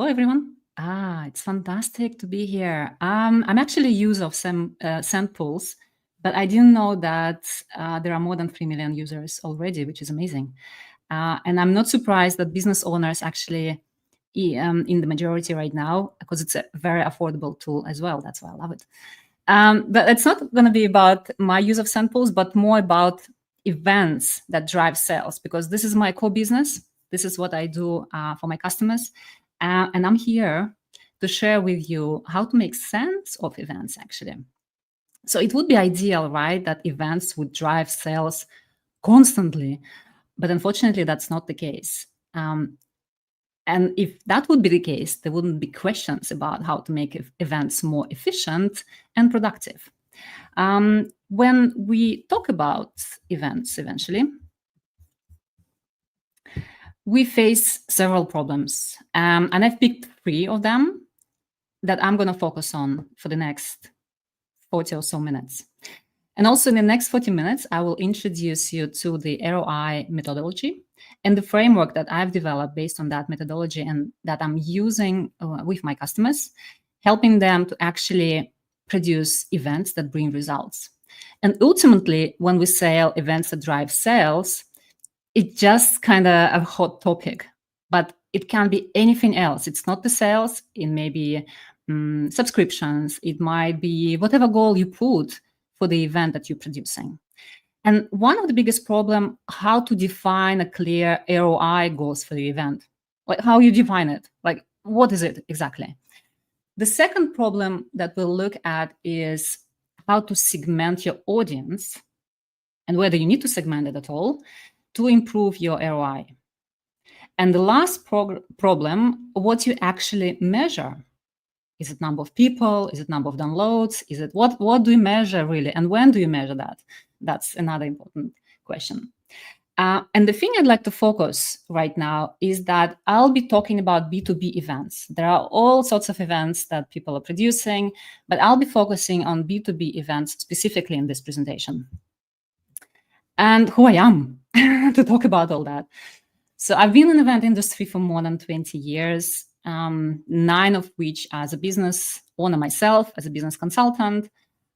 Hello, everyone. It's fantastic to be here. I'm actually a user of SendPulse, but I didn't know that there are more than 3 million users already, which is amazing. And I'm not surprised that business owners actually in the majority right now, because it's a very affordable tool as well. That's why I love it. But it's not going to be about my use of SendPulse, but more about events that drive sales, because this is my core business. This is what I do for my customers. And I'm here to share with you how to make sense of events, actually. So it would be ideal, right, that events would drive sales constantly. But unfortunately, that's not the case. And if that would be the case, there wouldn't be questions about how to make events more efficient and productive. When we talk about events eventually, we face several problems. And I've picked 3 of them that I'm going to focus on for the next 40 or so minutes. And also in the next 40 minutes, I will introduce you to the ROI methodology and the framework that I've developed based on that methodology and that I'm using with my customers, helping them to actually produce events that bring results. And ultimately, when we sell events that drive sales, it's just kind of a hot topic, but it can be anything else. It's not the sales, it may be subscriptions, it might be whatever goal you put for the event that you're producing. And one of the biggest problem, how to define a clear ROI goals for the event, like how you define it, like what is it exactly? The second problem that we'll look at is how to segment your audience and whether you need to segment it at all to improve your ROI. And the last problem, what you actually measure. Is it number of people? Is it number of downloads? Is it what do you measure really? And when do you measure that? That's another important question. And the thing I'd like to focus right now is that I'll be talking about B2B events. There are all sorts of events that people are producing, but I'll be focusing on B2B events specifically in this presentation. And who I am to talk about all that. So I've been in the event industry for more than 20 years. 9 of which as a business owner myself, as a business consultant.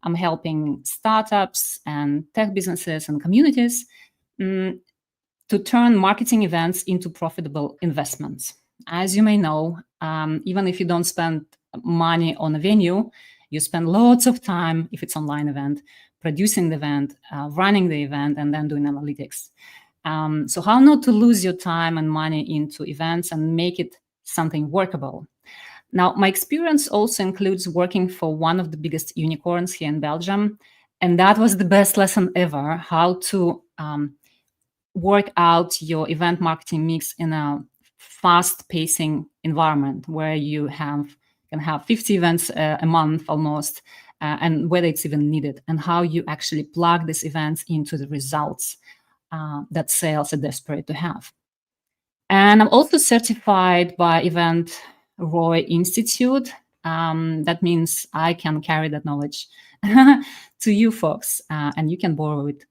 I'm helping startups and tech businesses and communities to turn marketing events into profitable investments. As you may know, even if you don't spend money on a venue, you spend lots of time, if it's online event, producing the event, running the event, and then doing analytics. So how not to lose your time and money into events and make it something workable. Now, my experience also includes working for one of the biggest unicorns here in Belgium. And that was the best lesson ever, how to work out your event marketing mix in a fast-pacing environment where you can have 50 events a month almost, and whether it's even needed, and how you actually plug these events into the results that sales are desperate to have. And I'm also certified by Event ROI Institute. That means I can carry that knowledge to you folks, and you can borrow it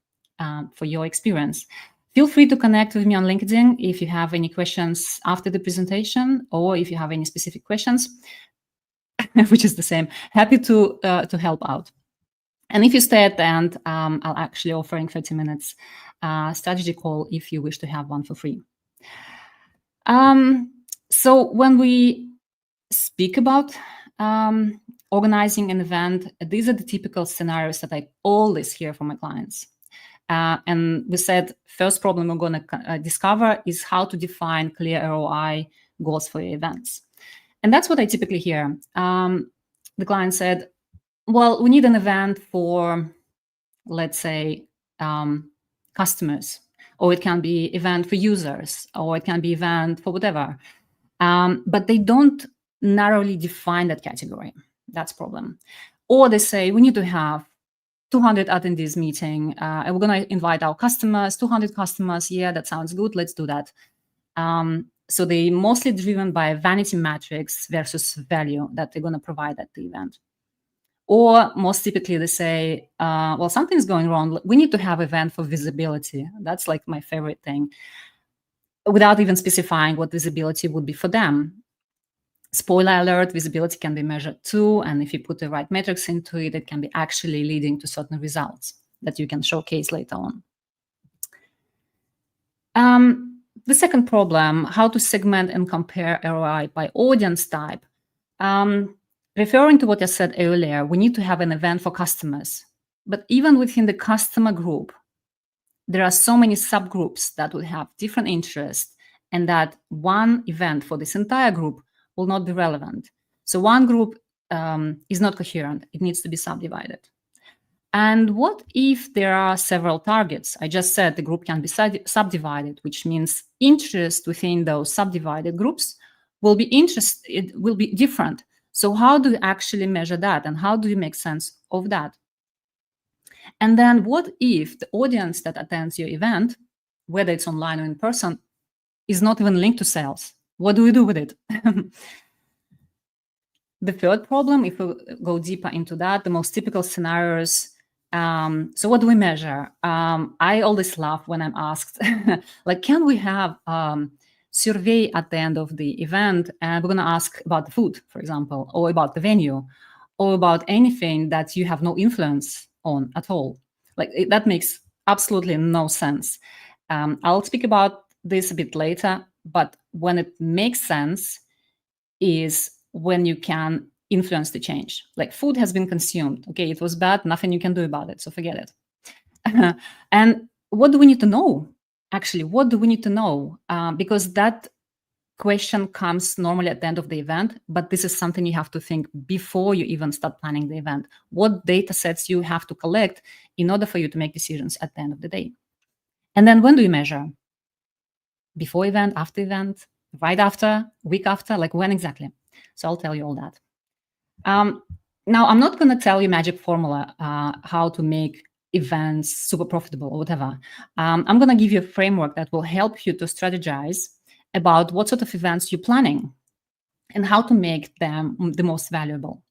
for your experience. Feel free to connect with me on LinkedIn if you have any questions after the presentation, or if you have any specific questions, which is the same. Happy to help out. And if you stay at the end, I'll actually offering 30 minutes strategy call if you wish to have one for free. So when we speak about organizing an event, these are the typical scenarios that I always hear from my clients. And we said, first problem we're going to discover is how to define clear ROI goals for your events. And that's what I typically hear. The client said, well, we need an event for, let's say, customers. Or it can be event for users, or it can be event for whatever. But they don't narrowly define that category. That's a problem. Or they say, we need to have 200 attendees meeting, and we're going to invite our customers, 200 customers. Yeah, that sounds good. Let's do that. So they're mostly driven by vanity metrics versus value that they're going to provide at the event. Or most typically they say, well, something's going wrong. We need to have an event for visibility. That's like my favorite thing, without even specifying what visibility would be for them. Spoiler alert, visibility can be measured too, and if you put the right metrics into it, it can be actually leading to certain results that you can showcase later on. The second problem, how to segment and compare ROI by audience type. Referring to what I said earlier, we need to have an event for customers. But even within the customer group, there are so many subgroups that will have different interests, and that one event for this entire group will not be relevant. So one group is not coherent. It needs to be subdivided. And what if there are several targets? I just said the group can be subdivided, which means interest within those subdivided groups will be different. So how do you actually measure that, and how do you make sense of that? And then what if the audience that attends your event, whether it's online or in person, is not even linked to sales? What do we do with it? The third problem, if we go deeper into that, the most typical scenarios. So what do we measure? I always laugh when I'm asked, like, can we have survey at the end of the event, and we're going to ask about the food, for example, or about the venue, or about anything that you have no influence on at all. Like, that makes absolutely no sense. I'll speak about this a bit later, but when it makes sense is when you can influence the change. Like, food has been consumed. Okay, it was bad, nothing you can do about it, so forget it. And what do we need to know? Actually, what do we need to know? Because that question comes normally at the end of the event, but this is something you have to think before you even start planning the event. What data sets you have to collect in order for you to make decisions at the end of the day? And then when do you measure? Before event, after event, right after, week after, like when exactly? So I'll tell you all that. Now, I'm not going to tell you magic formula, how to make events super profitable or whatever. I'm going to give you a framework that will help you to strategize about what sort of events you're planning and how to make them the most valuable.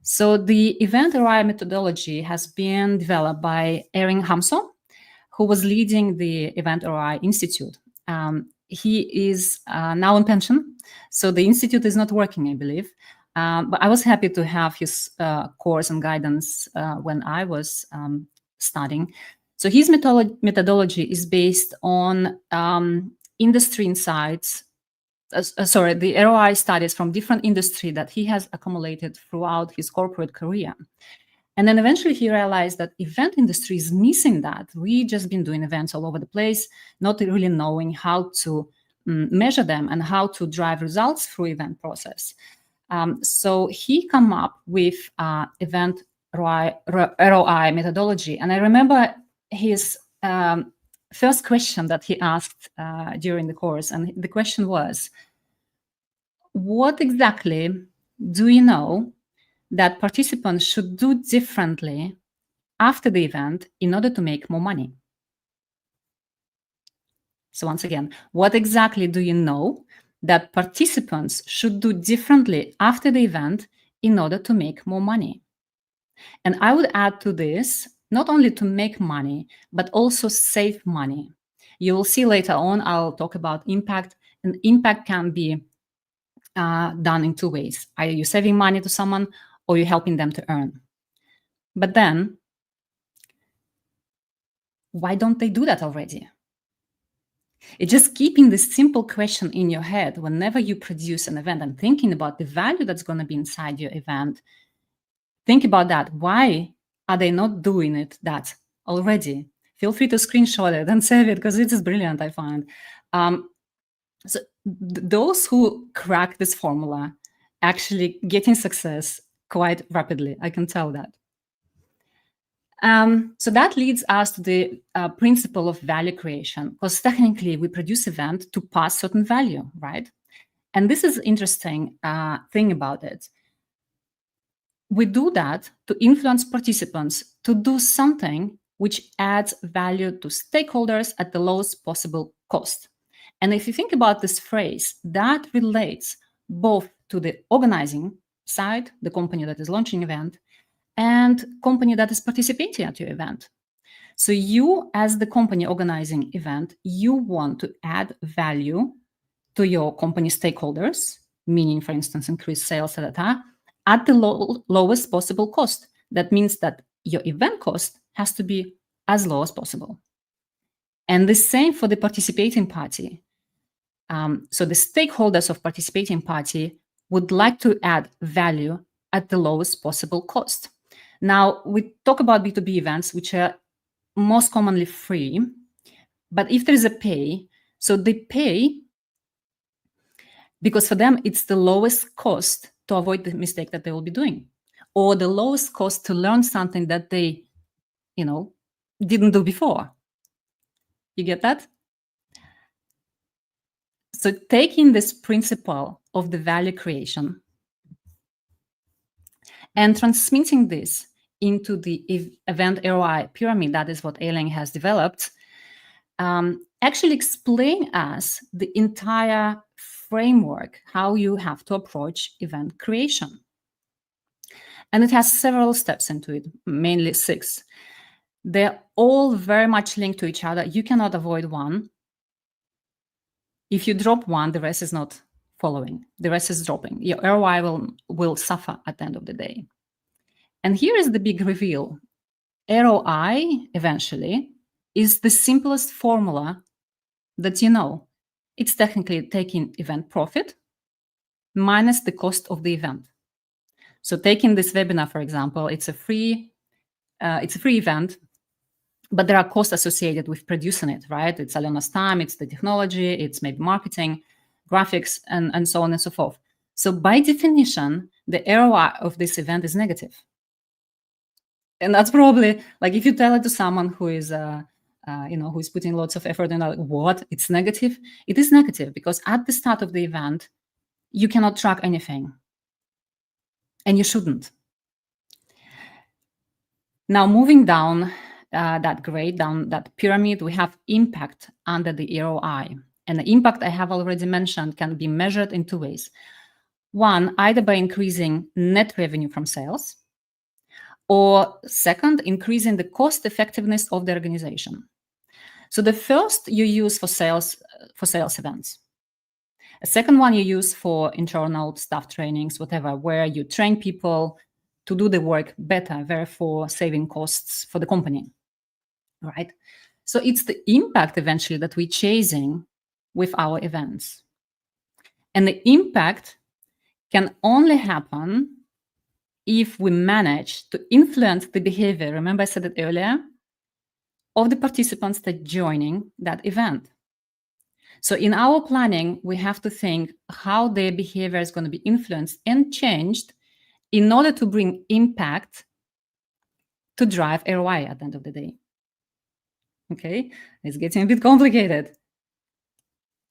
So the event ROI methodology has been developed by Erin Hamso, who was leading the Event ROI Institute. He is now in pension, so the institute is not working, I believe. But I was happy to have his course and guidance when I was studying. So his methodology is based on industry insights, the ROI studies from different industry that he has accumulated throughout his corporate career. And then eventually he realized that event industry is missing that. We just been doing events all over the place, not really knowing how to measure them and how to drive results through event process. So he come up with event ROI methodology. And I remember his first question that he asked during the course. And the question was, what exactly do you know that participants should do differently after the event in order to make more money? So once again, what exactly do you know that participants should do differently after the event in order to make more money? And I would add to this, not only to make money, but also save money. You will see later on, I'll talk about impact, and impact can be done in two ways. Either you're saving money to someone or you're helping them to earn. But then, why don't they do that already? It's just keeping this simple question in your head whenever you produce an event and thinking about the value that's going to be inside your event. Think about that. Why are they not doing that already? Feel free to screenshot it and save it, because it is brilliant, I find. So those who crack this formula actually getting success quite rapidly. I can tell that. So that leads us to the principle of value creation, because technically we produce event to pass certain value, right? And this is interesting thing about it. We do that to influence participants to do something which adds value to stakeholders at the lowest possible cost. And if you think about this phrase, that relates both to the organizing side, the company that is launching event, and company that is participating at your event. So you, as the company organizing event, you want to add value to your company stakeholders meaning, for instance, increased sales, at the lowest possible cost. That means that your event cost has to be as low as possible. And the same for the participating party. So the stakeholders of participating party would like to add value at the lowest possible cost. Now, we talk about B2B events, which are most commonly free. But if there is a pay, so they pay because for them, it's the lowest cost to avoid the mistake that they will be doing, or the lowest cost to learn something that they, didn't do before. You get that? So taking this principle of the value creation and transmitting this into the event ROI pyramid, that is what Elina has developed, actually explain us the entire framework, how you have to approach event creation. And it has several steps into it, mainly 6. They're all very much linked to each other. You cannot avoid one. If you drop one, the rest is not following. The rest is dropping. Your ROI will suffer at the end of the day. And here is the big reveal. ROI, eventually, is the simplest formula that you know. It's technically taking event profit minus the cost of the event. So taking this webinar, for example, it's a free event, but there are costs associated with producing it, right? It's Alina's time, it's the technology, it's maybe marketing, graphics, and so on and so forth. So by definition, the ROI of this event is negative. And that's probably, like, if you tell it to someone who is who is putting lots of effort and like, what? It's negative? It is negative because at the start of the event, you cannot track anything. And you shouldn't. Now, moving down that grade, down that pyramid, we have impact under the ROI. And the impact I have already mentioned can be measured in 2 ways. One, either by increasing net revenue from sales, or second, increasing the cost effectiveness of the organization. So the first you use for sales events. A second one you use for internal staff trainings, whatever, where you train people to do the work better, therefore saving costs for the company, right? So it's the impact eventually that we're chasing with our events. And the impact can only happen if we manage to influence the behavior, remember I said it earlier, of the participants that are joining that event. So in our planning, we have to think how their behavior is going to be influenced and changed in order to bring impact to drive ROI at the end of the day. Okay, it's getting a bit complicated.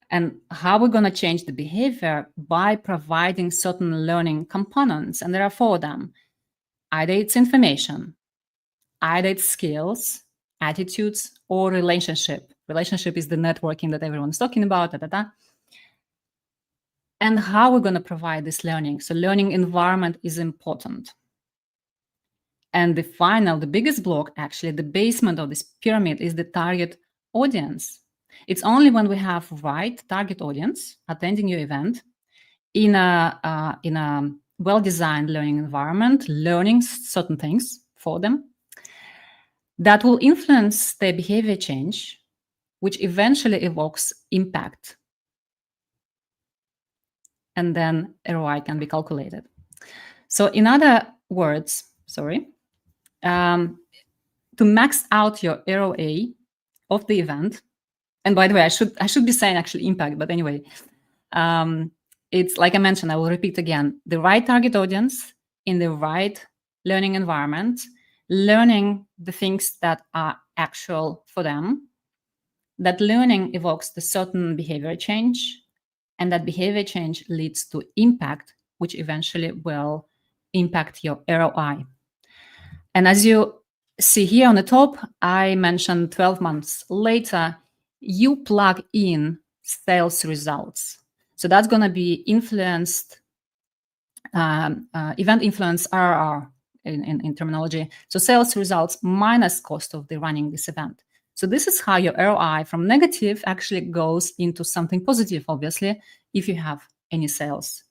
And how we're going to change the behavior by providing certain learning components. And there are 4 of them. Either it's information, either it's skills, attitudes, or relationship. Relationship is the networking that everyone's talking about. And how we're going to provide this learning. So learning environment is important. And the biggest block, actually, the basement of this pyramid is the target audience. It's only when we have right target audience attending your event in a well-designed learning environment, learning certain things for them, that will influence their behavior change, which eventually evokes impact. And then ROI can be calculated. So in other words, to max out your ROA of the event, and by the way, I should be saying actually impact, but anyway, it's like I mentioned, I will repeat again, the right target audience in the right learning environment, learning the things that are actual for them, that learning evokes the certain behavior change, and that behavior change leads to impact, which eventually will impact your ROI. And as you see here on the top, I mentioned 12 months later, you plug in sales results. So that's going to be influenced, event influence RRR in terminology. So sales results minus cost of the running this event. So this is how your ROI from negative actually goes into something positive, obviously, if you have any sales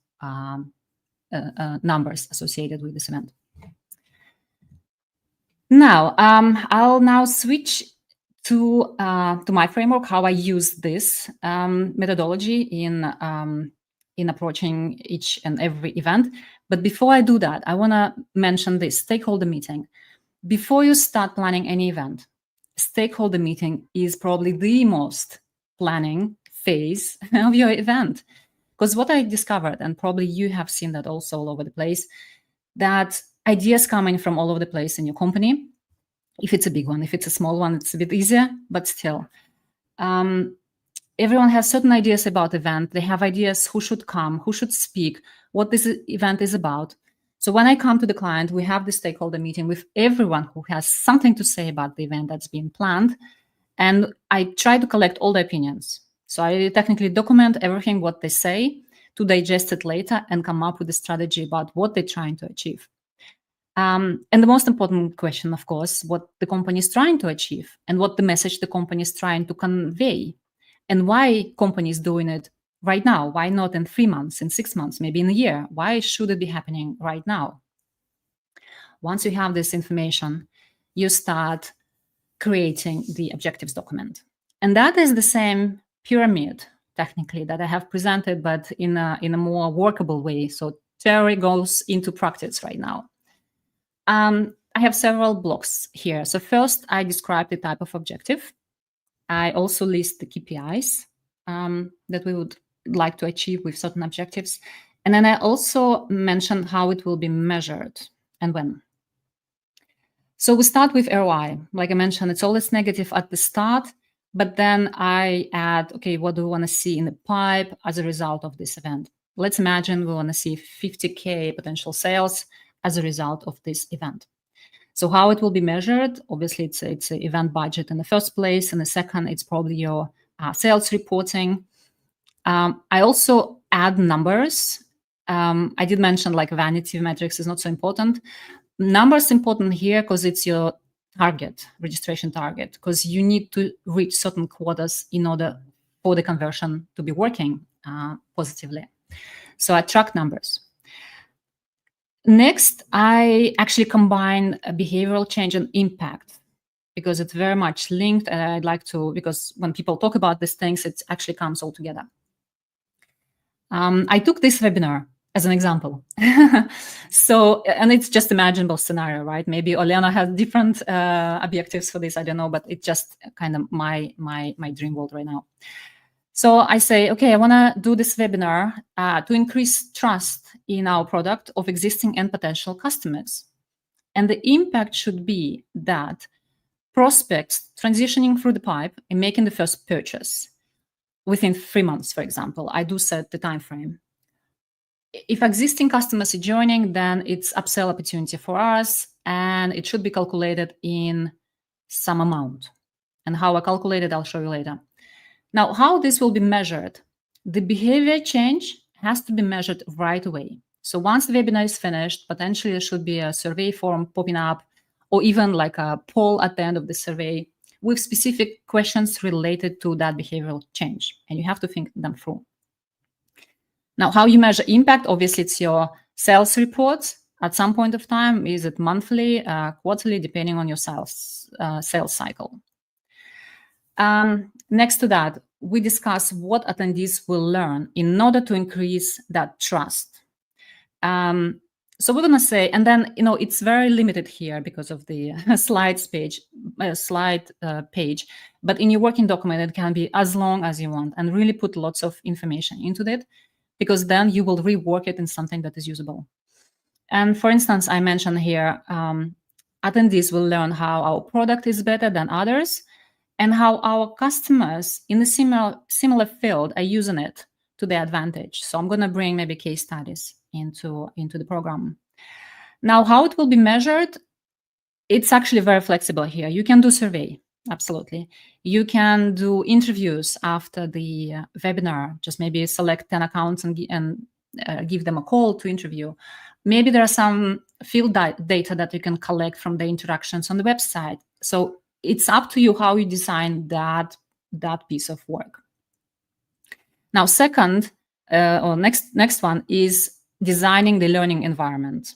numbers associated with this event. Now, I'll now switch to my framework, how I use this methodology in approaching each and every event. But before I do that, I want to mention this stakeholder meeting. Before you start planning any event, stakeholder meeting is probably the most planning phase of your event. Because what I discovered, and probably you have seen that also all over the place, that ideas coming from all over the place in your company. If it's a big one, if it's a small one, it's a bit easier, but still. Everyone has certain ideas about the event. They have ideas who should come, who should speak, what this event is about. So when I come to the client, we have the stakeholder meeting with everyone who has something to say about the event that's been planned. And I try to collect all the opinions. So I technically document everything what they say to digest it later and come up with a strategy about what they're trying to achieve. And the most important question, of course, what the company is trying to achieve and what the message the company is trying to convey and why company is doing it right now. Why not in 3 months, in 6 months, maybe in a year? Why should it be happening right now? Once you have this information, you start creating the objectives document. And that is the same pyramid, technically, that I have presented, but in a more workable way. So theory goes into practice right now. I have several blocks here. So first, I describe the type of objective. I also list the KPIs that we would like to achieve with certain objectives. And then I also mention how it will be measured and when. So we start with ROI. Like I mentioned, it's always negative at the start, but then I add, okay, what do we want to see in the pipe as a result of this event? Let's imagine we want to see 50K potential sales as a result of this event. So how it will be measured? Obviously, it's an event budget in the first place. And the second, it's probably your sales reporting. I also add numbers. I did mention like vanity metrics is not so important. Numbers important here because it's your target, registration target, because you need to reach certain quotas in order for the conversion to be working positively. So I track numbers. Next, I actually combine a behavioral change and impact because it's very much linked. And I'd like to, because when people talk about these things, it actually comes all together. I took this webinar as an example. So, and it's just imaginable scenario, right? Maybe Elina has different objectives for this, I don't know, but it's just kind of my dream world right now. So I say, okay, I want to do this webinar to increase trust in our product of existing and potential customers. And the impact should be that prospects transitioning through the pipe and making the first purchase within 3 months, for example. I do set the time frame. If existing customers are joining, then it's upsell opportunity for us, and it should be calculated in some amount. And how I calculate it, I'll show you later. Now, how this will be measured? The behavior change has to be measured right away. So once the webinar is finished, potentially there should be a survey form popping up, or even like a poll at the end of the survey with specific questions related to that behavioral change. And you have to think them through. Now, how you measure impact? Obviously, it's your sales reports at some point of time. Is it monthly, quarterly, depending on your sales cycle? Next to that, we discuss what attendees will learn in order to increase that trust. So we're going to say, and then, it's very limited here because of the slide page, but in your working document, it can be as long as you want and really put lots of information into it, because then you will rework it in something that is usable. And for instance, I mentioned here, attendees will learn how our product is better than others and how our customers in a similar field are using it to their advantage. So I'm going to bring maybe case studies into the program. Now, how it will be measured, it's actually very flexible here. You can do survey, absolutely. You can do interviews after the webinar, just maybe select 10 accounts and give them a call to interview. Maybe there are some field data that you can collect from the interactions on the website. So it's up to you how you design that piece of work. Now, second, or next one is designing the learning environment.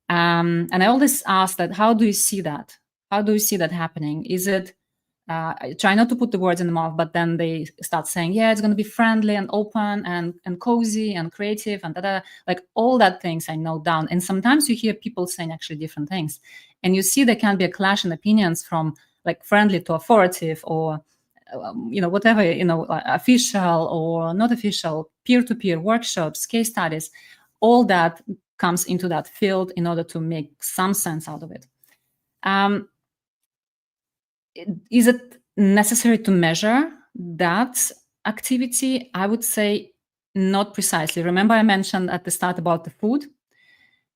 And I always ask that, how do you see that? How do you see that happening? Is it, I try not to put the words in the mouth, but then they start saying, yeah, it's going to be friendly and open and cozy and creative and like all that things I note down. And sometimes you hear people saying actually different things. And you see there can be a clash in opinions from like friendly to authoritative or, whatever, official or not official, peer-to-peer workshops, case studies, all that comes into that field in order to make some sense out of it. Is it necessary to measure that activity? I would say not precisely. Remember I mentioned at the start about the food?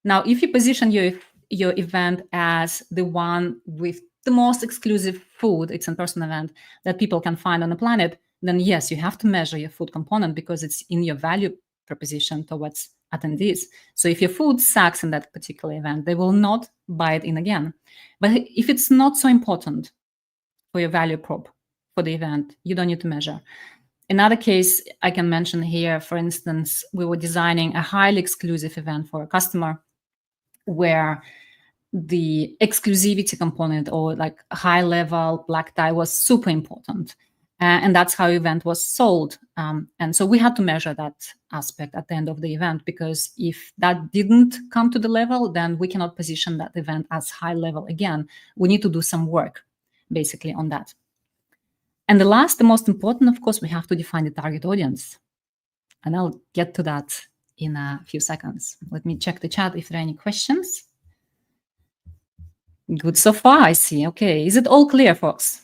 Now, if you position your event as the one with the most exclusive food, it's an in-person event that people can find on the planet, then yes, you have to measure your food component because it's in your value proposition towards attendees. So if your food sucks in that particular event, they will not buy it in again. But if it's not so important for your value prop for the event, you don't need to measure. Another case I can mention here, for instance, we were designing a highly exclusive event for a customer where the exclusivity component or like high level black tie was super important. And that's how the event was sold. And so we had to measure that aspect at the end of the event, because if that didn't come to the level, then we cannot position that event as high level again. We need to do some work basically on that. And the most important, of course, we have to define the target audience. And I'll get to that in a few seconds. Let me check the chat if there are any questions. Good so far, I see. Okay, is it all clear, folks?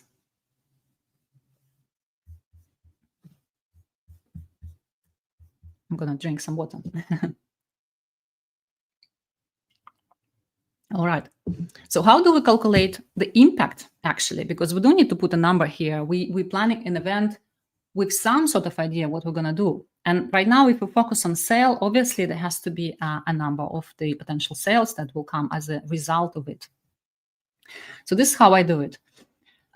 I'm gonna drink some water. All right. So how do we calculate the impact, actually? Because we don't need to put a number here. We're planning an event with some sort of idea what we're going to do. And right now, if we focus on sale, obviously there has to be a number of the potential sales that will come as a result of it. So this is how I do it.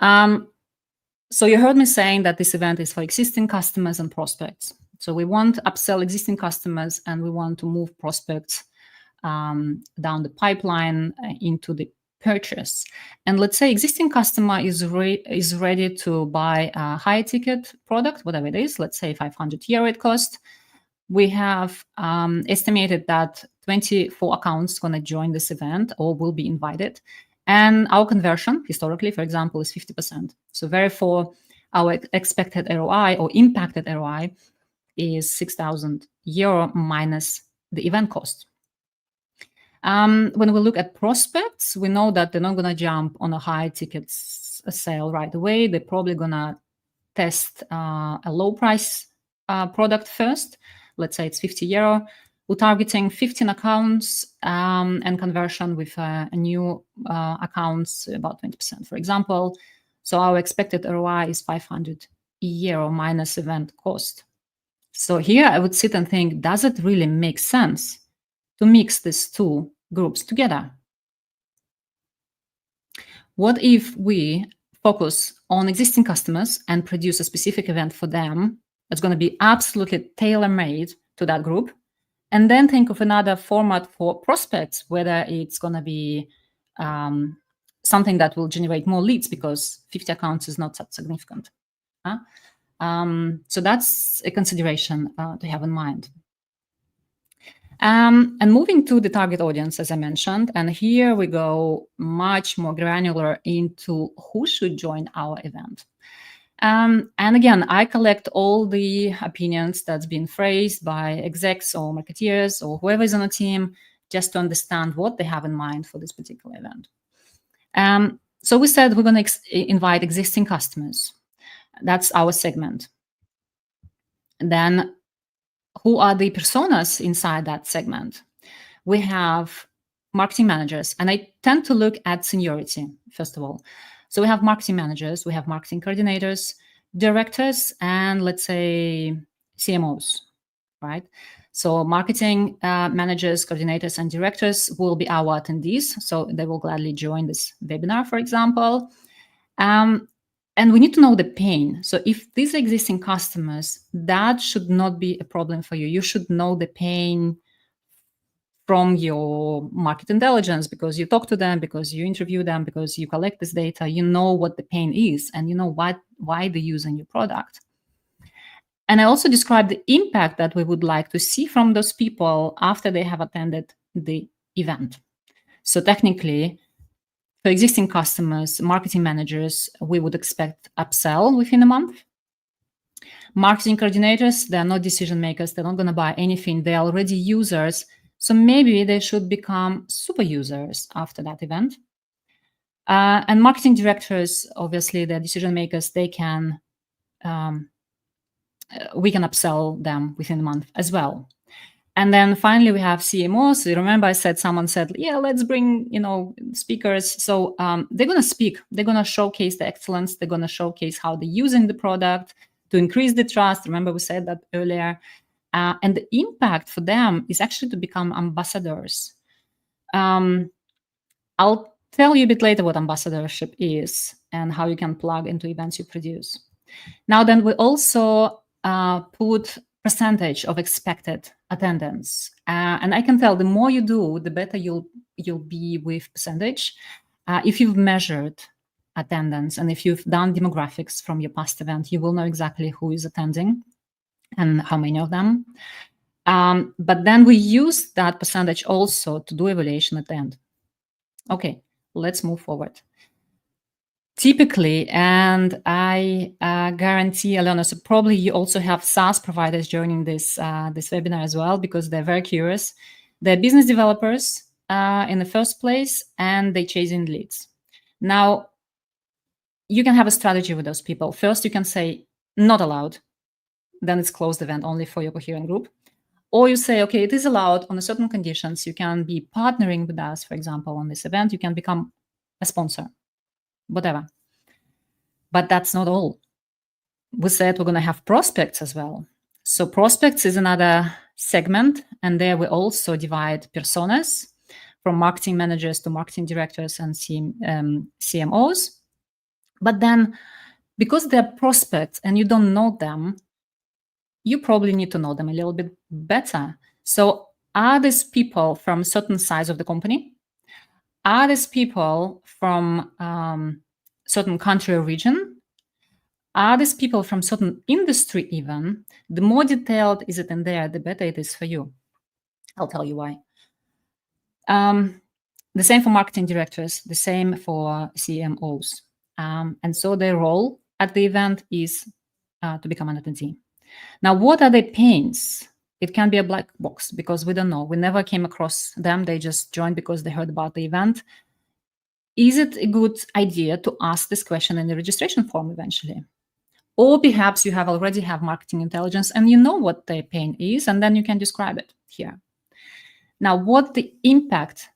So you heard me saying that this event is for existing customers and prospects. So we want to upsell existing customers and we want to move prospects down the pipeline into the purchase. And let's say existing customer is ready to buy a high ticket product, whatever it is, let's say 500 euro it cost. We have estimated that 24 accounts going to join this event or will be invited. And our conversion historically, for example, is 50%. So therefore, our expected ROI or impacted ROI is 6,000 euro minus the event cost. When we look at prospects, we know that they're not going to jump on a high ticket sale right away. They're probably going to test a low price product first. Let's say it's 50 euro. We're targeting 15 accounts and conversion with a new accounts about 20%, for example. So our expected ROI is 500 euro minus event cost. So here I would sit and think, does it really make sense to mix these two groups together? What if we focus on existing customers and produce a specific event for them that's going to be absolutely tailor-made to that group, and then think of another format for prospects, whether it's going to be something that will generate more leads because 50 accounts is not that significant. So that's a consideration to have in mind. And moving to the target audience, as I mentioned, and here we go much more granular into who should join our event. And again, I collect all the opinions that's been phrased by execs or marketeers or whoever is on the team, just to understand what they have in mind for this particular event. So we said we're going to invite existing customers. That's our segment. And then who are the personas inside that segment? We have marketing managers, and I tend to look at seniority, first of all. So we have marketing managers, we have marketing coordinators, directors, and let's say CMOs, right? So marketing managers, coordinators, and directors will be our attendees. So they will gladly join this webinar, for example. And we need to know the pain. So if these are existing customers, that should not be a problem for you. You should know the pain from your market intelligence, because you talk to them, because you interview them, because you collect this data, you know what the pain is, and you know why they're using your product. And I also describe the impact that we would like to see from those people after they have attended the event. So technically, for existing customers, marketing managers, we would expect upsell within a month. Marketing coordinators, they're not decision makers. They're not going to buy anything. They're already users. So maybe they should become super users after that event. And marketing directors, obviously, they're decision makers. They can, we can upsell them within a month as well. And then finally, we have CMOs. So remember, I said someone said, "Yeah, let's bring speakers." So they're going to speak. They're going to showcase the excellence. They're going to showcase how they're using the product to increase the trust. Remember, we said that earlier. And the impact for them is actually to become ambassadors. I'll tell you a bit later what ambassadorship is and how you can plug into events you produce. Now, then we also put percentage of expected attendance. And I can tell the more you do, the better you'll be with percentage. If you've measured attendance and if you've done demographics from your past event, you will know exactly who is attending and how many of them. But then we use that percentage also to do evaluation at the end. Okay, let's move forward. Typically, and I guarantee, Elena, so probably you also have SaaS providers joining this webinar as well, because they're very curious. They're business developers in the first place, and they're chasing leads. Now, you can have a strategy with those people. First, you can say, not allowed. Then it's closed event only for your coherent group. Or you say, okay, it is allowed on certain conditions. You can be partnering with us, for example, on this event. You can become a sponsor. Whatever. But that's not all. We said we're going to have prospects as well. So prospects is another segment. And there we also divide personas from marketing managers to marketing directors and CMOs. But then because they're prospects and you don't know them, you probably need to know them a little bit better. So are these people from a certain size of the company? Are these people from certain country or region? Are these people from certain industry even? The more detailed is it in there, the better it is for you. I'll tell you why. The same for marketing directors, the same for CMOs. And so their role at the event is to become an attendee. Now, what are the pains? It can be a black box because we don't know. We never came across them. They just joined because they heard about the event. Is it a good idea to ask this question in the registration form eventually? Or perhaps you already have marketing intelligence and you know what the pain is, and then you can describe it here. Now, what the impact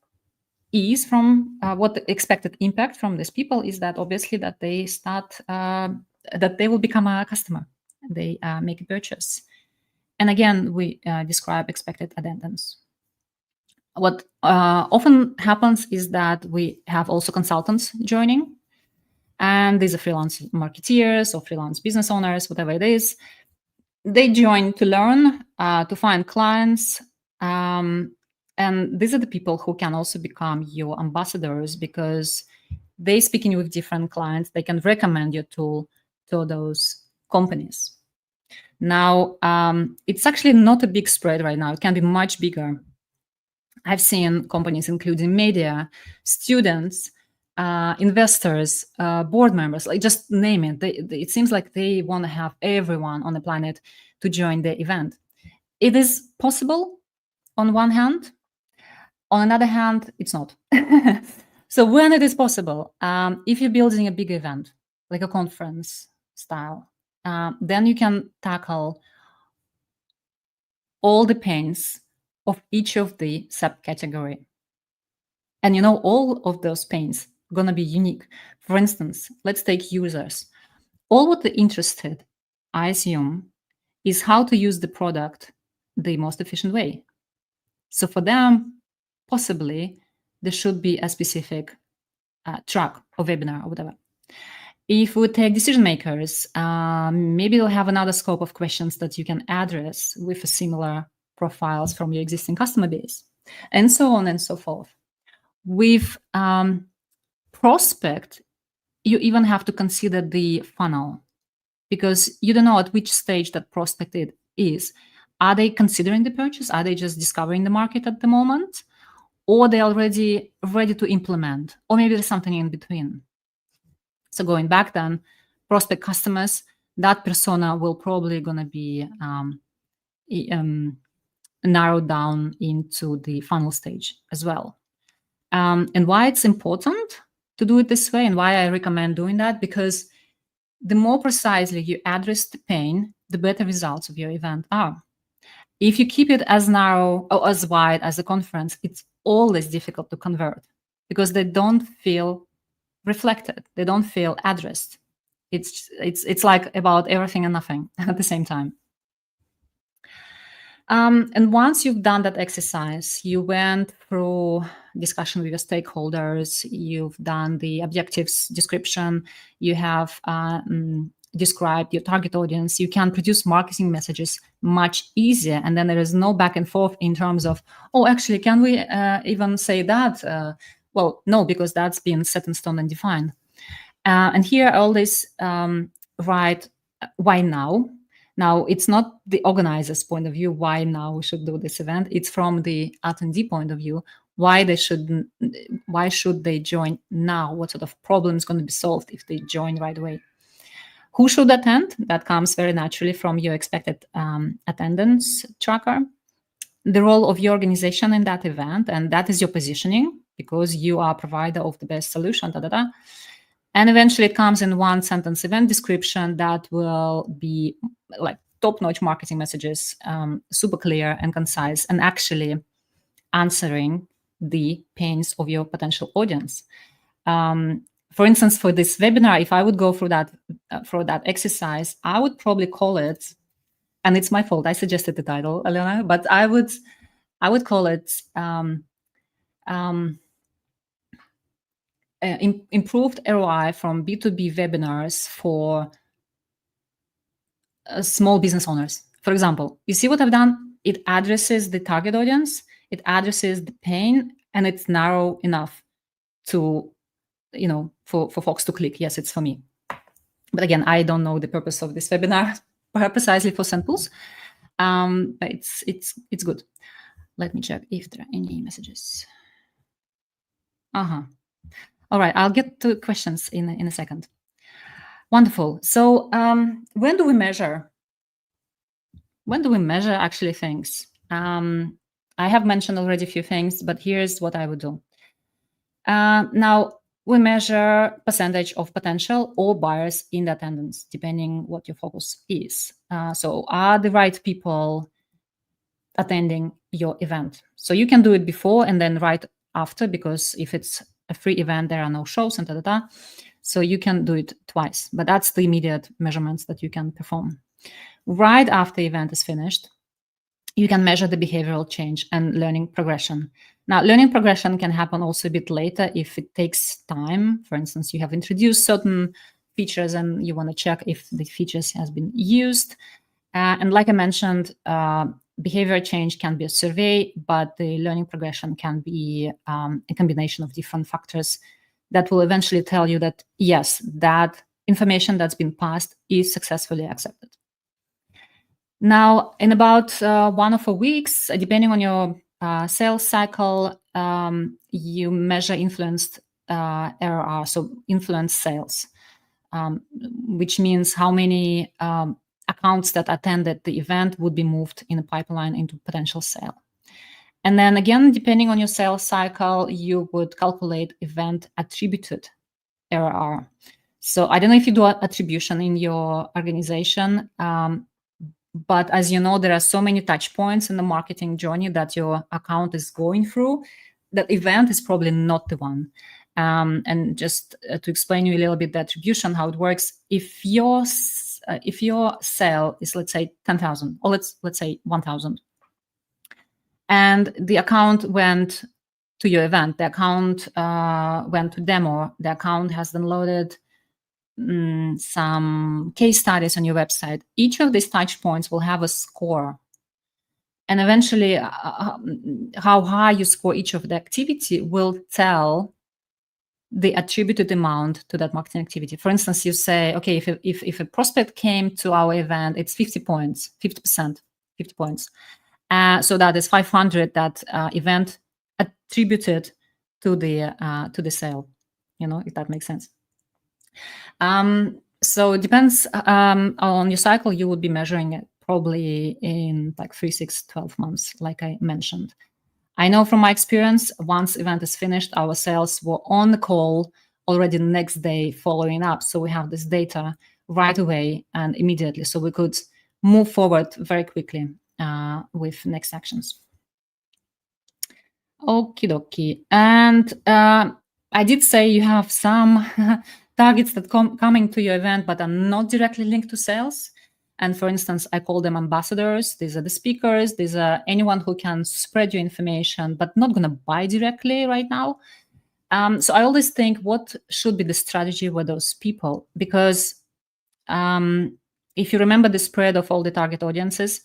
is from what the expected impact from these people is that obviously that they start, that they will become a customer. They make a purchase. And again, we describe expected attendance. What often happens is that we have also consultants joining. And these are freelance marketeers or freelance business owners, whatever it is. They join to learn, to find clients. And these are the people who can also become your ambassadors because they speaking with different clients. They can recommend your tool to those companies. Now, it's actually not a big spread right now. It can be much bigger. I've seen companies including media, students, investors, board members, like just name it. It seems like they want to have everyone on the planet to join the event. It is possible on one hand. On another hand, it's not. So when it is possible, if you're building a big event, like a conference style, then you can tackle all the pains of each of the subcategory. And all of those pains are going to be unique. For instance, let's take users. All what they're interested, I assume, is how to use the product the most efficient way. So for them, possibly, there should be a specific track or webinar or whatever. If we take decision makers, maybe they'll have another scope of questions that you can address with similar profiles from your existing customer base. and so on and so forth. With prospect, you even have to consider the funnel, because you don't know at which stage that prospect is. Are they considering the purchase? Are they just discovering the market at the moment? Or they're already ready to implement? Or maybe there's something in between. So going back then, prospect customers, that persona will probably going to be narrowed down into the funnel stage as well. And why it's important to do it this way and why I recommend doing that, because the more precisely you address the pain, the better results of your event are. If you keep it as narrow or as wide as a conference, it's always difficult to convert because they don't feel reflected. They don't feel addressed. It's like about everything and nothing at the same time. And once you've done that exercise, you went through discussion with your stakeholders, you've done the objectives description, you have described your target audience, you can produce marketing messages much easier. And then there is no back and forth in terms of, oh, actually, can we even say that? Well, no, because that's been set in stone and defined. And here I always write, why now? Now, it's not the organizer's point of view, why now we should do this event. It's from the attendee point of view, why should they join now? What sort of problem is going to be solved if they join right away? Who should attend? That comes very naturally from your expected attendance tracker. The role of your organization in that event, and that is your positioning, because you are a provider of the best solution, And eventually it comes in one sentence event description that will be like top-notch marketing messages, super clear and concise, and actually answering the pains of your potential audience. For instance, for this webinar, if I would go through that exercise, I would probably call it, and it's my fault, I suggested the title, Elina, but I would call it improved ROI from B2B webinars for small business owners. For example, you see what I've done? It addresses the target audience, it addresses the pain, and it's narrow enough to, for folks to click, yes, it's for me. But again, I don't know the purpose of this webinar precisely for SendPulse, but it's good. Let me check if there are any messages. All right, I'll get to questions in a second. Wonderful. So when do we measure? When do we measure actually things? I have mentioned already a few things, but here's what I would do. Now, we measure percentage of potential or buyers in the attendance, depending what your focus is. So are the right people attending your event? So you can do it before and then right after, because if it's a free event, there are no shows and so you can do it twice, but that's the immediate measurements that you can perform. Right after the event is finished, you can measure the behavioral change and learning progression. Now, learning progression can happen also a bit later if it takes time. For instance, you have introduced certain features and you want to check if the features has been used. And like I mentioned, behavior change can be a survey, but the learning progression can be a combination of different factors that will eventually tell you that, yes, that information that's been passed is successfully accepted. Now, in about 1 or 4 weeks, depending on your sales cycle, you measure influenced ARR, so influenced sales, which means how many accounts that attended the event would be moved in the pipeline into potential sale. And then again, depending on your sales cycle, you would calculate event attributed ARR. So I don't know if you do attribution in your organization, but as you know, there are so many touch points in the marketing journey that your account is going through, that event is probably not the one. And just to explain you a little bit the attribution, how it works, if your sale is, let's say, 10,000, or let's say 1,000, and the account went to your event, the account went to demo, the account has downloaded some case studies on your website, each of these touch points will have a score. And eventually, how high you score each of the activity will tell the attributed amount to that marketing activity. For instance, you say, okay, if a prospect came to our event, it's 50 points, 50%, 50 points. So that is 500 that event attributed to the sale, if that makes sense. So it depends on your cycle. You would be measuring it probably in like 3, 6, 12 months, like I mentioned. I know from my experience, once event is finished, our sales were on the call already the next day following up. So we have this data right away and immediately. So we could move forward very quickly with next actions. Okie dokie. And I did say you have some targets that coming to your event, but are not directly linked to sales. And for instance, I call them ambassadors. These are the speakers. These are anyone who can spread your information, but not going to buy directly right now. So I always think, what should be the strategy with those people? Because if you remember the spread of all the target audiences,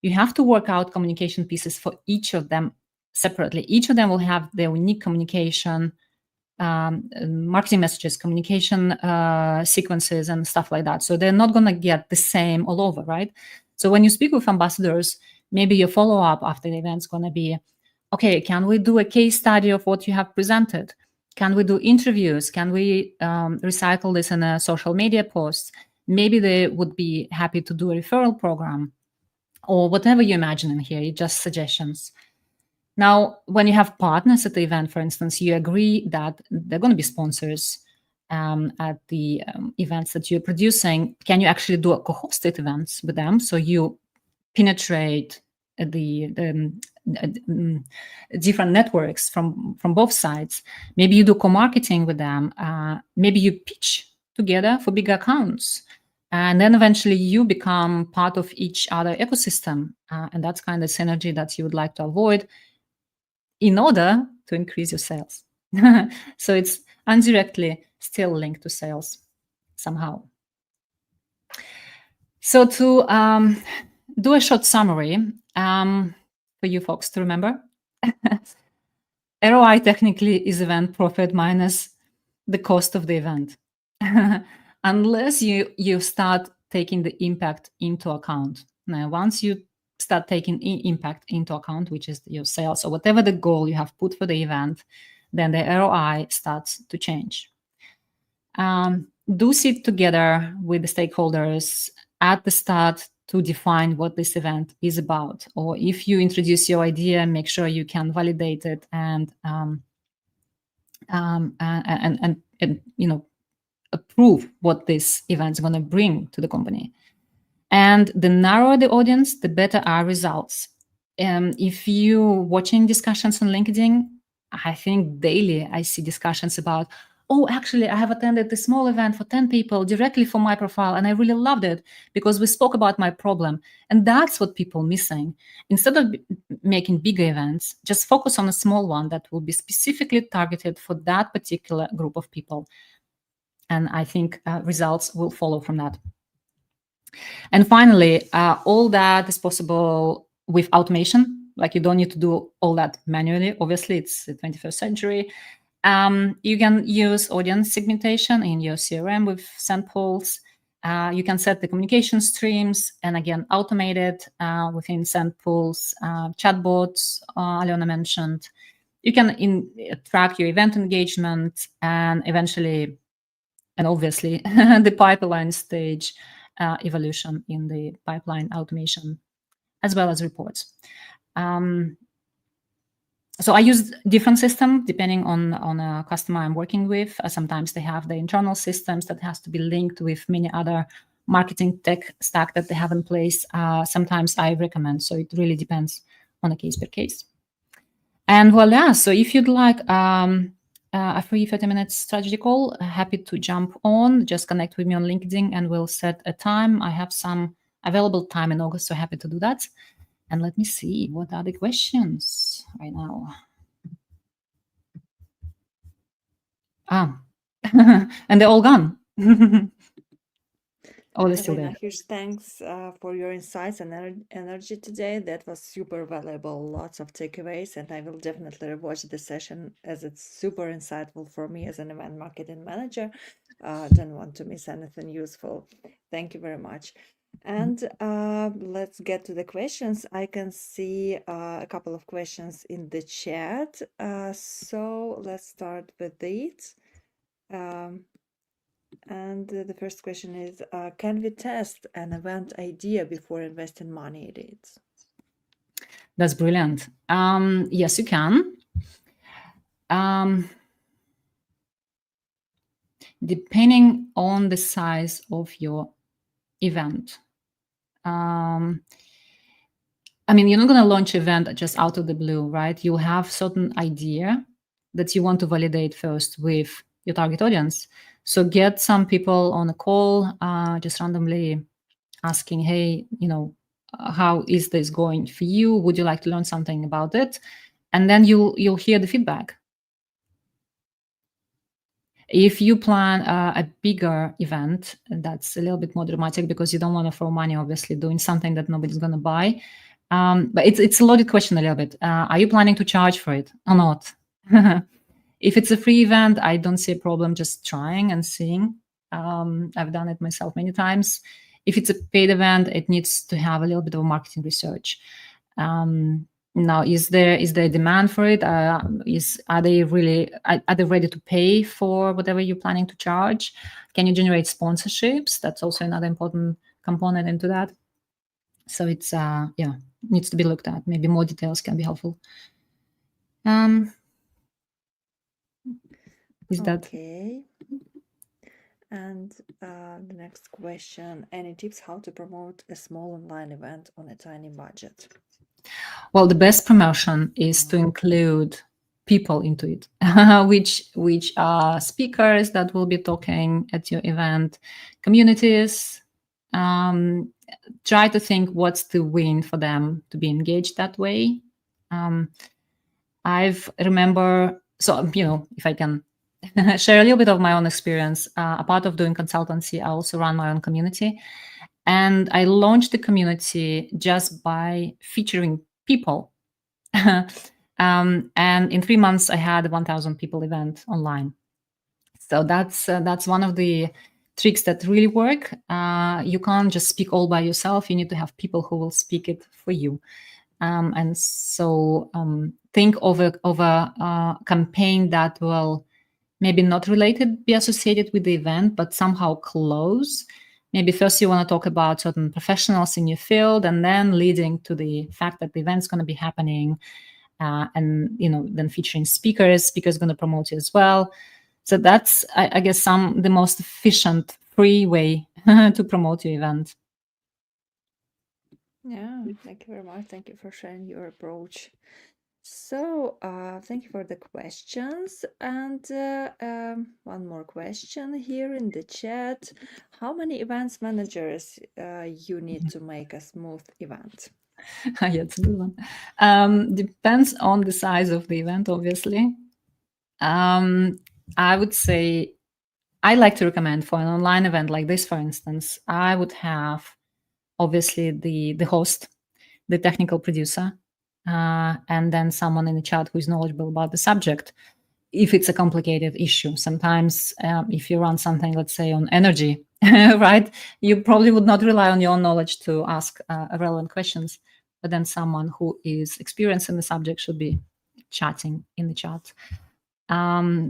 you have to work out communication pieces for each of them separately. Each of them will have their unique communication, marketing messages, communication sequences, and stuff like that. So they're not going to get the same all over, right? So when you speak with ambassadors, maybe your follow-up after the event is going to be, okay, can we do a case study of what you have presented? Can we do interviews? Can we recycle this in a social media post? Maybe they would be happy to do a referral program, or whatever you imagine in here, just suggestions. Now, when you have partners at the event, for instance, you agree that they're going to be sponsors at the events that you're producing. Can you actually do a co-hosted events with them? So you penetrate the different networks from both sides. Maybe you do co-marketing with them. Maybe you pitch together for big accounts. And then eventually you become part of each other ecosystem. And that's kind of synergy that you would like to avoid in order to increase your sales. So it's indirectly still linked to sales somehow. So to do a short summary for you folks to remember, ROI technically is event profit minus the cost of the event. Unless you start taking the impact into account. Now, once you start taking impact into account, which is your sales or whatever the goal you have put for the event, then the ROI starts to change. Do sit together with the stakeholders at the start to define what this event is about. Or if you introduce your idea, make sure you can validate it and approve what this event is going to bring to the company. And the narrower the audience, the better our results. If you're watching discussions on LinkedIn, I think daily I see discussions about, oh, actually, I have attended a small event for 10 people directly for my profile, and I really loved it because we spoke about my problem. And that's what people are missing. Instead of making bigger events, just focus on a small one that will be specifically targeted for that particular group of people. And I think results will follow from that. And finally, all that is possible with automation. Like, you don't need to do all that manually. Obviously, it's the 21st century. You can use audience segmentation in your CRM with SendPulse. You can set the communication streams and again automate it within SendPulse. Chatbots, Alena mentioned. You can track your event engagement and eventually, and obviously, the pipeline stage evolution in the pipeline automation, as well as reports. So I use different systems depending on a customer I'm working with. Sometimes they have the internal systems that has to be linked with many other marketing tech stack that they have in place. Sometimes I recommend, so it really depends on a case per case. And voila, so if you'd like a free 30-minute strategy call, happy to jump on. Just connect with me on LinkedIn and we'll set a time. I have some available time in August, so happy to do that. And let me see, what are the questions right now? And they're all gone. All is still Elina, there. huge thanks for your insights and energy today. That was super valuable, lots of takeaways, and I will definitely rewatch the session as it's super insightful for me as an event marketing manager. Don't want to miss anything useful. Thank you very much. And let's get to the questions. I can see a couple of questions in the chat. So let's start with it. And the first question is, can we test an event idea before investing money in it? That's brilliant. Yes, you can. Depending on the size of your event. I mean, you're not going to launch an event just out of the blue, right? You have certain idea that you want to validate first with your target audience. So get some people on a call, just randomly asking, hey, how is this going for you? Would you like to learn something about it? And then you'll hear the feedback. If you plan a bigger event, that's a little bit more dramatic because you don't want to throw money, obviously, doing something that nobody's going to buy. But it's a loaded question a little bit. Are you planning to charge for it or not? If it's a free event, I don't see a problem just trying and seeing. I've done it myself many times. If it's a paid event, it needs to have a little bit of marketing research. Now, is there demand for it? Are they ready to pay for whatever you're planning to charge? Can you generate sponsorships? That's also another important component into that. So it's needs to be looked at. Maybe more details can be helpful. Is that okay? And the next question, any tips how to promote a small online event on a tiny budget? Well, the best promotion is to include people into it, which are speakers that will be talking at your event, communities. Try to think what's the win for them to be engaged that way. I've remember, so if I can share a little bit of my own experience. A part of doing consultancy, I also run my own community. And I launched the community just by featuring people. And in 3 months, I had a 1,000 people event online. So that's one of the tricks that really work. You can't just speak all by yourself. You need to have people who will speak it for you. And so think of a campaign that will maybe not related, be associated with the event, but somehow close. Maybe first you want to talk about certain professionals in your field, and then leading to the fact that the event's going to be happening, and then featuring speakers. Speakers going to promote you as well. So that's, I guess, the most efficient, free way to promote your event. Yeah, thank you very much. Thank you for sharing your approach. So, thank you for the questions. And one more question here in the chat. How many events managers you need to make a smooth event? Yeah, it's a good one. Depends on the size of the event, obviously. I would say I like to recommend for an online event like this, for instance, I would have obviously the host, the technical producer, and then someone in the chat who is knowledgeable about the subject. If it's a complicated issue, sometimes if you run something, let's say on energy, right, you probably would not rely on your own knowledge to ask relevant questions, but then someone who is experienced in the subject should be chatting in the chat.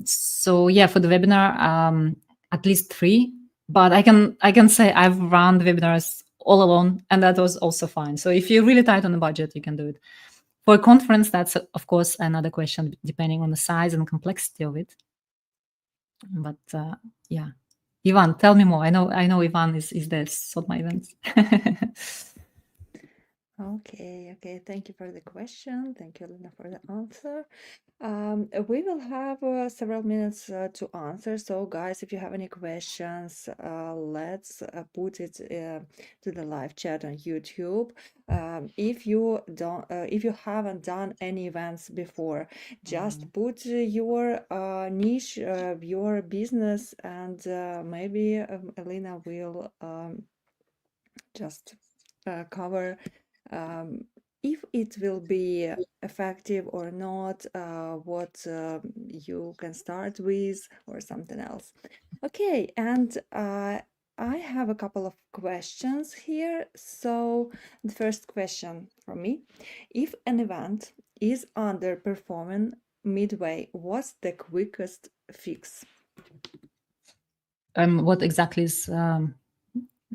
So yeah, for the webinar, at least 3, but I can say I've run the webinars all alone, and that was also fine. So if you're really tight on the budget, you can do it. For a conference, that's of course another question, depending on the size and complexity of it. But yeah, Ivan, tell me more. I know Ivan is there sort my events. Okay, thank you for the question. Thank you, Elina, for the answer. We will have several minutes to answer. So, guys, if you have any questions, let's put it to the live chat on YouTube. If you haven't done any events before, just put your niche, your business, and maybe Elina will just cover if it will be effective or not, what you can start with or something else. Okay, and I have a couple of questions here. So the first question from me, if an event is underperforming midway, what's the quickest fix? What exactly is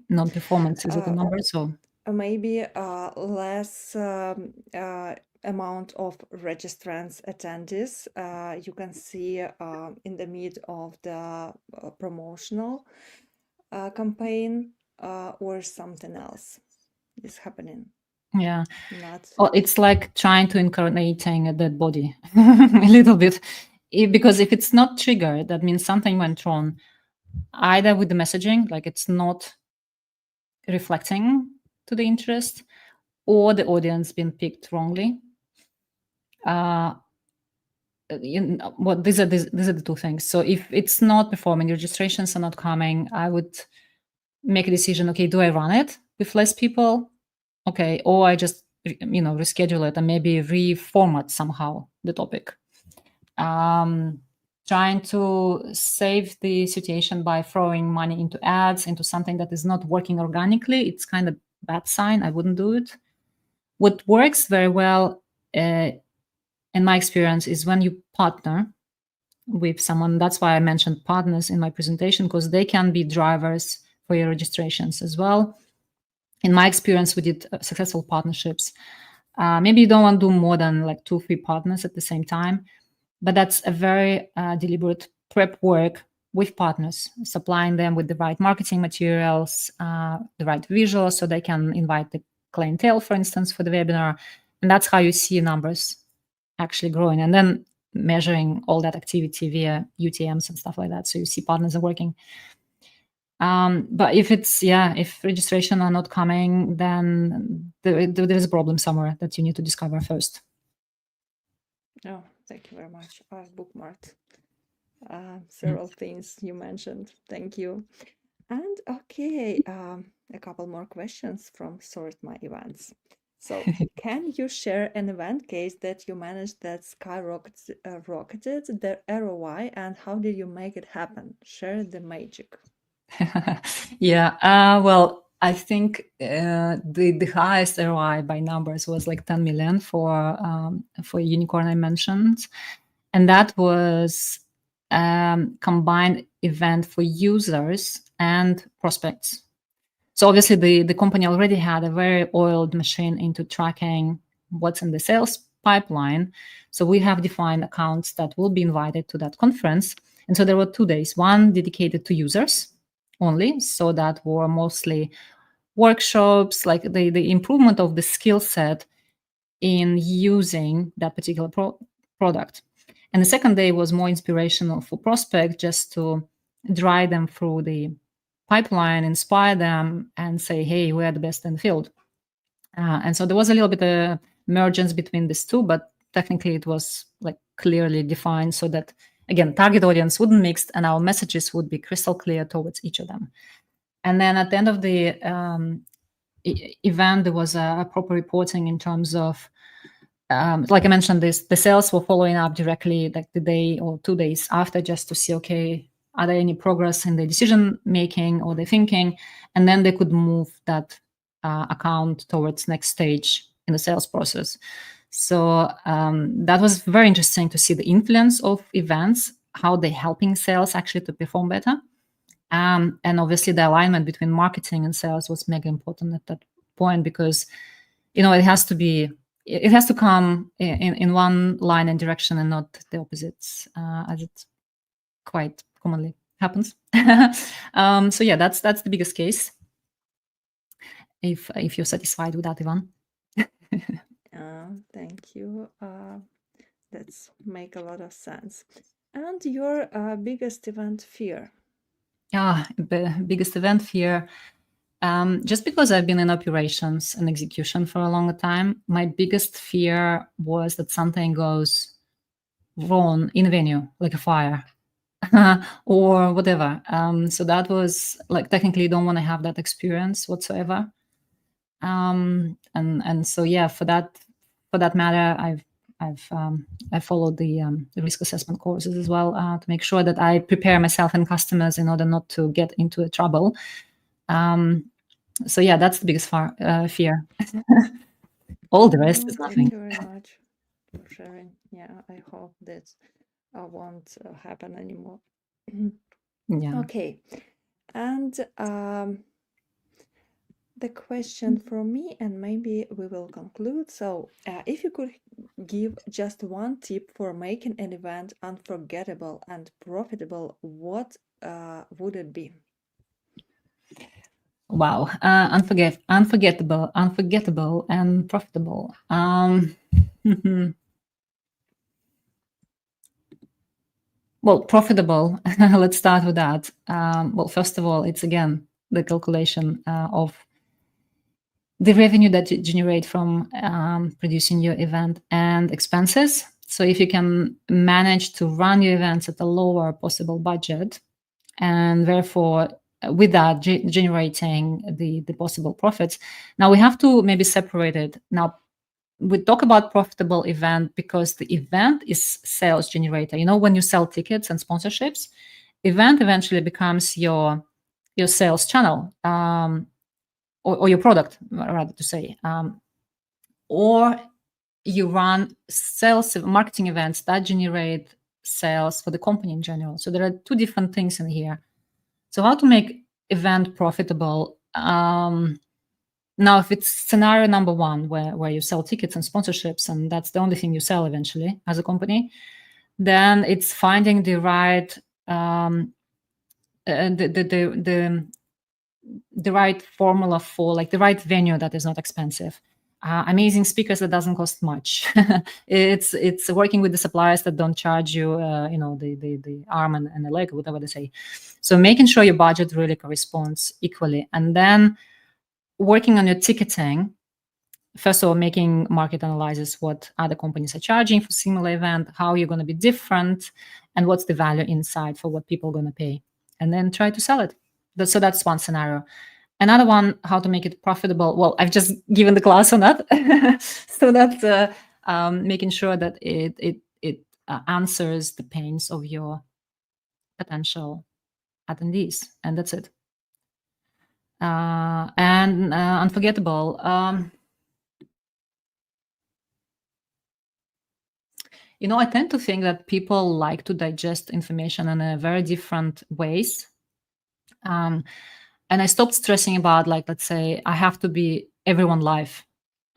non-performance? Is it the numbers or? Maybe less amount of registrants attendees. You can see in the mid of the promotional campaign or something else is happening. Yeah. Not. Well, it's like trying to incarnating a dead body a little bit. Because if it's not triggered, that means something went wrong, either with the messaging, like it's not reflecting to the interest, or the audience been picked wrongly. These are the two things. So if it's not performing, registrations are not coming, I would make a decision. Okay, do I run it with less people? Okay, or I just reschedule it and maybe reformat somehow the topic. Trying to save the situation by throwing money into ads, into something that is not working organically, it's kind of bad sign. I wouldn't do it. What works very well, in my experience, is when you partner with someone. That's why I mentioned partners in my presentation, because they can be drivers for your registrations as well. In my experience, we did successful partnerships. Maybe you don't want to do more than like 2-3 partners at the same time, but that's a very deliberate prep work with partners, supplying them with the right marketing materials, the right visuals, so they can invite the clientele, for instance, for the webinar. And that's how you see numbers actually growing. And then measuring all that activity via UTMs and stuff like that. So you see partners are working. But if registration are not coming, then there is a problem somewhere that you need to discover first. Oh, thank you very much. I've bookmarked several things you mentioned. Thank you. And okay, a couple more questions from Sort My Events. So, can you share an event case that you managed that rocketed the ROI, and how did you make it happen? Share the magic. Yeah. Well, I think the highest ROI by numbers was like 10 million for Unicorn I mentioned, and that was combined event for users and prospects. So obviously the company already had a very oiled machine into tracking what's in the sales pipeline. So we have defined accounts that will be invited to that conference. And so there were 2 days, one dedicated to users only. So that were mostly workshops, like the improvement of the skill set in using that particular product. And the second day was more inspirational for prospects, just to drive them through the pipeline, inspire them, and say, hey, we're the best in the field. And so there was a little bit of emergence between these two, but technically it was like clearly defined so that, again, target audience wouldn't mix and our messages would be crystal clear towards each of them. And then at the end of the event, there was a proper reporting in terms of, like I mentioned, the sales were following up directly like the day or 2 days after, just to see, okay, are there any progress in the decision making or the thinking? And then they could move that account towards next stage in the sales process. So that was very interesting to see the influence of events, how they're helping sales actually to perform better. And obviously the alignment between marketing and sales was mega important at that point, because it has to come in one line and direction and not the opposites, as it quite commonly happens. So yeah, that's the biggest case. If you're satisfied with that, Ivan. Thank you. That's make a lot of sense. And your biggest event fear? The biggest event fear. Just because I've been in operations and execution for a longer time, my biggest fear was that something goes wrong in a venue, like a fire or whatever. So that was like, technically, you don't want to have that experience whatsoever. And so yeah, for that matter, I followed the risk assessment courses as well to make sure that I prepare myself and customers in order not to get into trouble. So yeah, that's the biggest fear. All the rest is nothing. Thank you very much for sharing. Yeah, I hope that won't happen anymore. Yeah. Okay, and the question from me, and maybe we will conclude. So, if you could give just one tip for making an event unforgettable and profitable, what would it be? Wow. Unforgettable, and profitable. Well, profitable. Let's start with that. Well, first of all, it's again the calculation of the revenue that you generate from producing your event and expenses. So if you can manage to run your events at a lower possible budget, and therefore with that generating the possible profits. Now we have to maybe separate it. Now we talk about profitable event because the event is sales generator. You know, when you sell tickets and sponsorships, event eventually becomes your sales channel, or your product, rather to say, or you run sales marketing events that generate sales for the company in general. So there are two different things in here. So how to make event profitable? Now, if it's scenario number one, where you sell tickets and sponsorships, and that's the only thing you sell eventually as a company, then it's finding the right the right formula for, like, the right venue that is not expensive. Amazing speakers that doesn't cost much. it's working with the suppliers that don't charge you, the arm and the leg, whatever they say. So making sure your budget really corresponds equally, and then working on your ticketing. First of all, making market analysis, what other companies are charging for similar event, how you're going to be different, and what's the value inside for what people are going to pay, and then try to sell it. So that's one scenario. Another one, how to make it profitable. Well, I've just given the class on that. So that's making sure that it answers the pains of your potential attendees, and that's it. And unforgettable. I tend to think that people like to digest information in a very different ways. And I stopped stressing about, like, let's say I have to be everyone live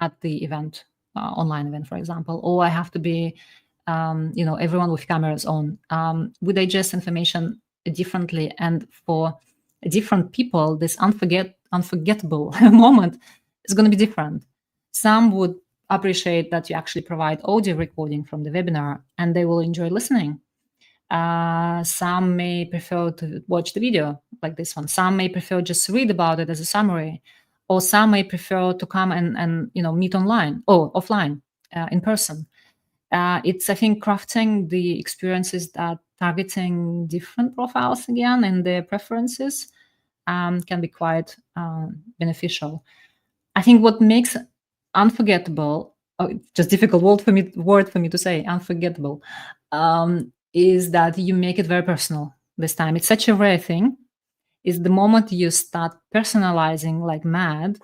at the event, online event, for example, or I have to be, everyone with cameras on. We digest information differently, and for different people, this unforgettable moment is going to be different. Some would appreciate that you actually provide audio recording from the webinar, and they will enjoy listening. Some may prefer to watch the video like this one. Some may prefer just read about it as a summary, or some may prefer to come and meet online or offline, in person. It's, I think, crafting the experiences that targeting different profiles again and their preferences can be quite beneficial. I think what makes unforgettable, just difficult word for me to say, unforgettable, is that you make it very personal this time. It's such a rare thing. Is the moment you start personalizing like mad,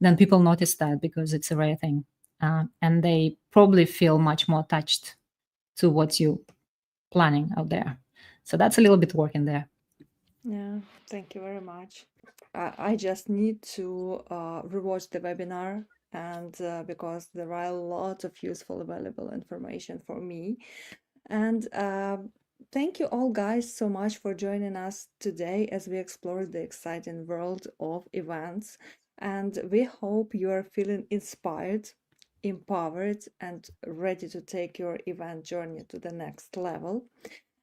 then people notice that, because it's a rare thing, and they probably feel much more attached to what you planning out there. So that's a little bit work in there. Yeah, thank you very much. I just need to rewatch the webinar, and because there are a lot of useful, valuable information for me. And thank you all, guys, so much for joining us today as we explore the exciting world of events. And we hope you are feeling inspired, empowered, and ready to take your event journey to the next level.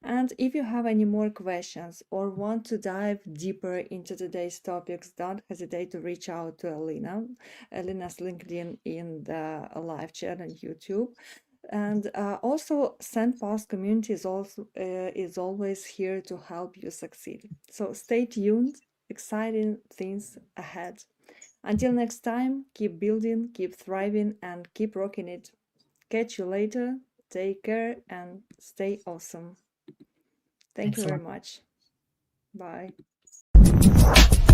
And if you have any more questions or want to dive deeper into today's topics, don't hesitate to reach out to Elina. Elina's LinkedIn in the live chat on YouTube. And also, SendPulse community is always here to help you succeed. So stay tuned, exciting things ahead. Until next time, keep building, keep thriving, and keep rocking it. Catch you later. Take care and stay awesome. Thank Thanks you a very lot. much. Bye.